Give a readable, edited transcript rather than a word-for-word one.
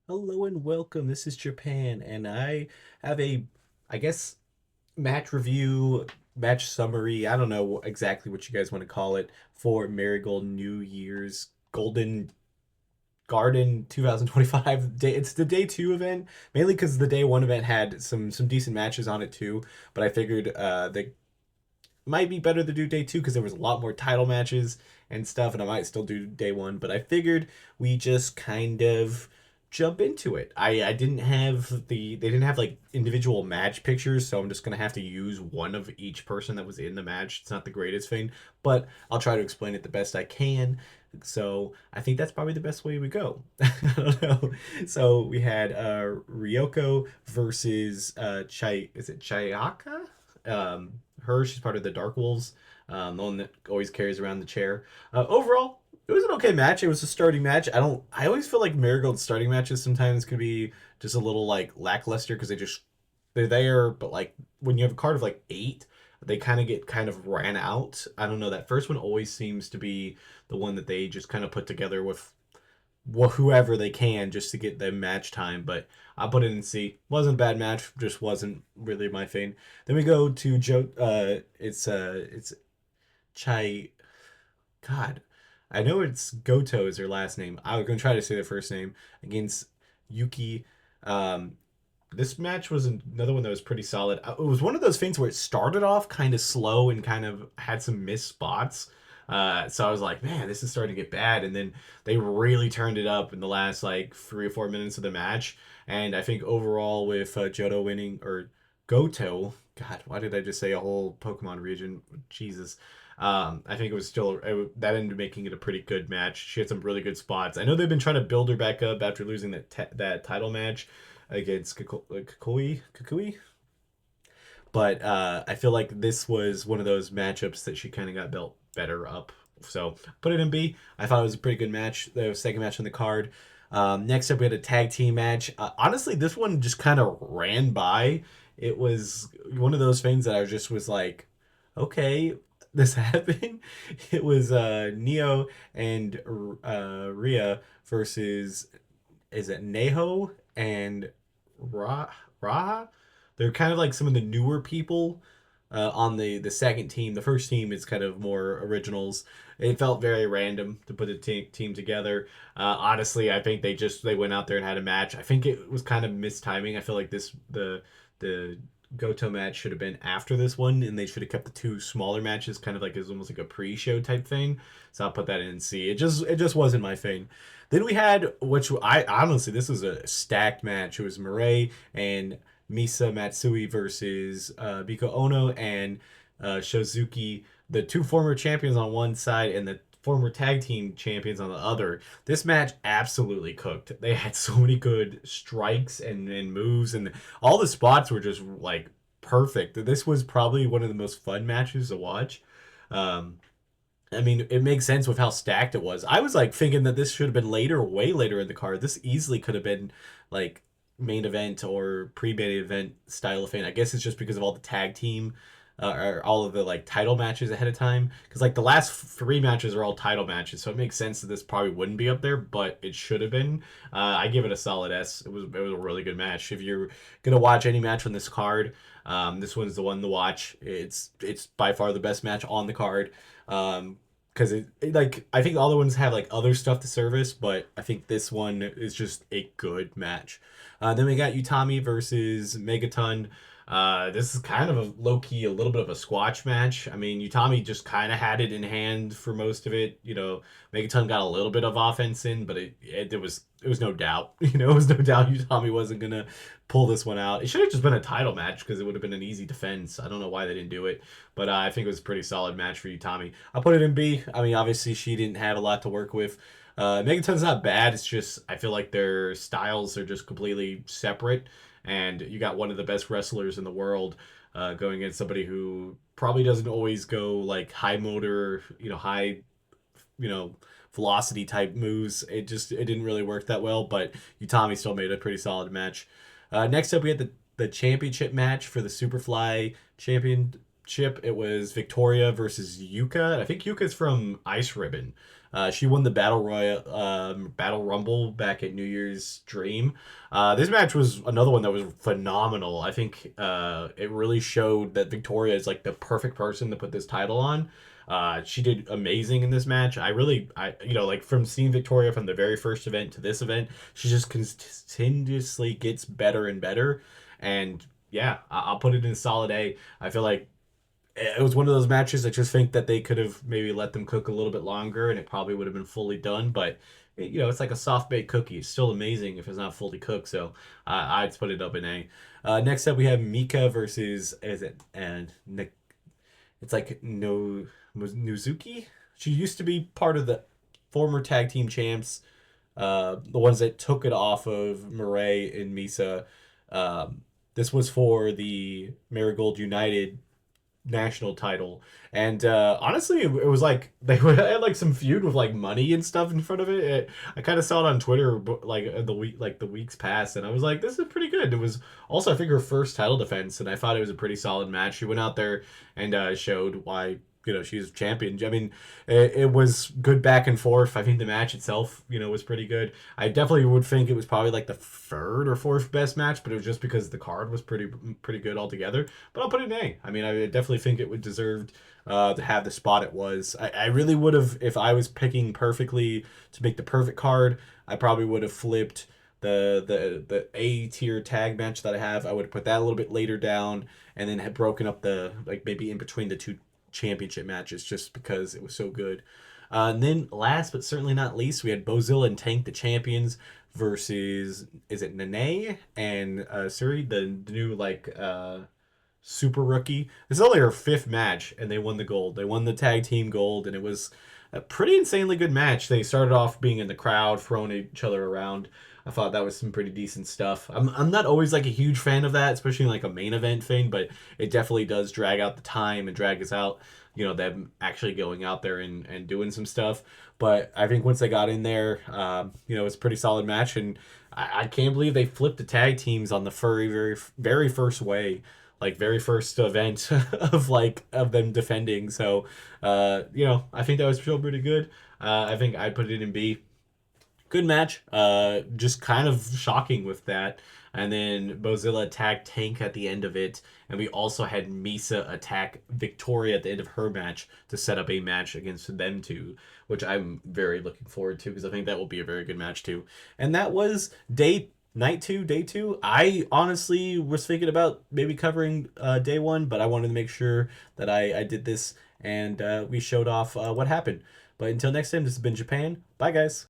Hello and welcome. This is Japan, and I have I guess, match review, match summary. I don't know exactly what you guys want to call it for Marigold New Year's Golden Garden 2025. It's the day two event, mainly because the day one event had some decent matches on it too. But I figured they might be better to do day two because there was a lot more title matches and stuff, and I might still do day one. But I figured we just kind of jump into it. I didn't have they didn't have like individual match pictures, so I'm just gonna have to use one of each person that was in the match. It's not the greatest thing, but I'll try to explain it the best I can. So I think that's probably the best way we go. I don't know. So we had Ryoko versus Chai. Is it Chayaka? She's part of the Dark Wolves, the one that always carries around the chair. Overall, it was an okay match. It was a starting match. I always feel like Marigold's starting matches sometimes can be just a little like lackluster because they're there, but like when you have a card of like eight, they kind of ran out. I don't know. That first one always seems to be the one that they just kind of put together with whoever they can just to get them match time. But I put it in C. Wasn't a bad match, just wasn't really my thing. Then we go to Joe. It's Chai. God, I know it's Goto is her last name. I was gonna try to say the first name against Yuki. Um, this match was another one that was pretty solid. It was one of those things where it started off kind of slow and kind of had some missed spots. So I was like, man, this is starting to get bad. And then they really turned it up in the last like 3 or 4 minutes of the match. And I think overall, with Johto winning, or Goto, God, why did I just say a whole Pokemon region? Jesus. I think it was that ended up making it a pretty good match. She had some really good spots. I know they've been trying to build her back up after losing that title match against Kukui. But I feel like this was one of those matchups that she kind of got built better up. So put it in B. I thought it was a pretty good match. The second match on the card. Next up, we had a tag team match. Honestly, this one just kind of ran by. It was one of those things that I just was like, okay, this happened. It was Neo and Rhea versus, is it Neho and Raha? They're kind of like some of the newer people on the second team. The first team is kind of more originals. It felt very random to put a team together. Honestly, I think they went out there and had a match. I think it was kind of mistiming. I feel like the Goto match should have been after this one, and they should have kept the two smaller matches kind of like as almost like a pre-show type thing. So I'll put that in C. It just wasn't my thing. Then we had, which I honestly, this was a stacked match. It was Murray and Misa Matsui versus Biko Ono and Shozuki, the two former champions on one side and the former tag team champions on the other. This match absolutely cooked. They had so many good strikes and moves, and all the spots were just like perfect. This was probably one of the most fun matches to watch. Um, I mean, it makes sense with how stacked it was. I was like thinking that this should have been later, way later in the card. This easily could have been like main event or pre-main event style of thing. I guess it's just because of all the tag team or all of the like title matches ahead of time. Because like the last three matches are all title matches, so it makes sense that this probably wouldn't be up there, but it should have been. I give it a solid S. It was a really good match. If you're gonna watch any match on this card, this one's the one to watch. It's by far the best match on the card. Because like I think the other ones have like other stuff to service, but I think this one is just a good match. Then we got Utami versus Megaton. This is kind of a low key, a little bit of a squash match. I mean, Utami just kind of had it in hand for most of it. Megaton got a little bit of offense in, but it was no doubt. It was no doubt Utami wasn't gonna pull this one out. It should have just been a title match because it would have been an easy defense. I don't know why they didn't do it, but I think it was a pretty solid match for Utami. I'll put it in B. I mean, obviously she didn't have a lot to work with. Megaton's not bad. It's just I feel like their styles are just completely separate, and you got one of the best wrestlers in the world going against somebody who probably doesn't always go like high motor, high, you know, velocity type moves. It didn't really work that well, but Utami still made a pretty solid match. Next up, we had the championship match for the Superfly championship. It was Victoria versus Yuka. I think Yuka's from Ice Ribbon. She won the Battle Rumble back at New Year's Dream. This match was another one that was phenomenal. I think it really showed that Victoria is like the perfect person to put this title on. She did amazing in this match. Like from seeing Victoria from the very first event to this event, she just continuously gets better and better. And yeah, I'll put it in a solid A. I feel like it was one of those matches I just think that they could have maybe let them cook a little bit longer and it probably would have been fully done. But it's like a soft baked cookie. It's still amazing if it's not fully cooked. So I'd put it up in A. Next up, we have Mika versus is it and Nick. It's like no Nuzuki. She used to be part of the former tag team champs, the ones that took it off of Mireille and Misa. This was for the Marigold United national title. And honestly, it was like they had like some feud with like money and stuff in front of I kind of saw it on Twitter the weeks past, and I was like, this is pretty good. It was also I think her first title defense, and I thought it was a pretty solid match. She went out there and showed why she's champion. I mean, it was good back and forth. I think the match itself was pretty good. I definitely would think it was probably like the third or fourth best match, but it was just because the card was pretty good altogether. But I'll put it in A. I mean, I definitely think it would deserved to have the spot it was. I really would have, if I was picking perfectly to make the perfect card, I probably would have flipped the A tier tag match that I have. I would have put that a little bit later down, and then had broken up the like maybe in between the two championship matches just because it was so good. And then last but certainly not least, we had Bozilla and Tank, the champions, versus is it Nene and Suri, the new super rookie. This is only her fifth match, and they won the gold. They won the tag team gold, and it was a pretty insanely good match. They started off being in the crowd, throwing each other around. I thought that was some pretty decent stuff. I'm not always like a huge fan of that, especially like a main event thing, but it definitely does drag out the time and drag us out. Them actually going out there and doing some stuff. But I think once they got in there, it was a pretty solid match, and I can't believe they flipped the tag teams on the very very first way, like very first event of them defending. So, I think that was still pretty good. I think I'd put it in B. Good match. Just kind of shocking with that. And then Bozilla attacked Tank at the end of it. And we also had Misa attack Victoria at the end of her match to set up a match against them two, which I'm very looking forward to because I think that will be a very good match too. And that was day two. I honestly was thinking about maybe covering day one, but I wanted to make sure that I did this and we showed off what happened. But until next time, this has been Japan. Bye, guys.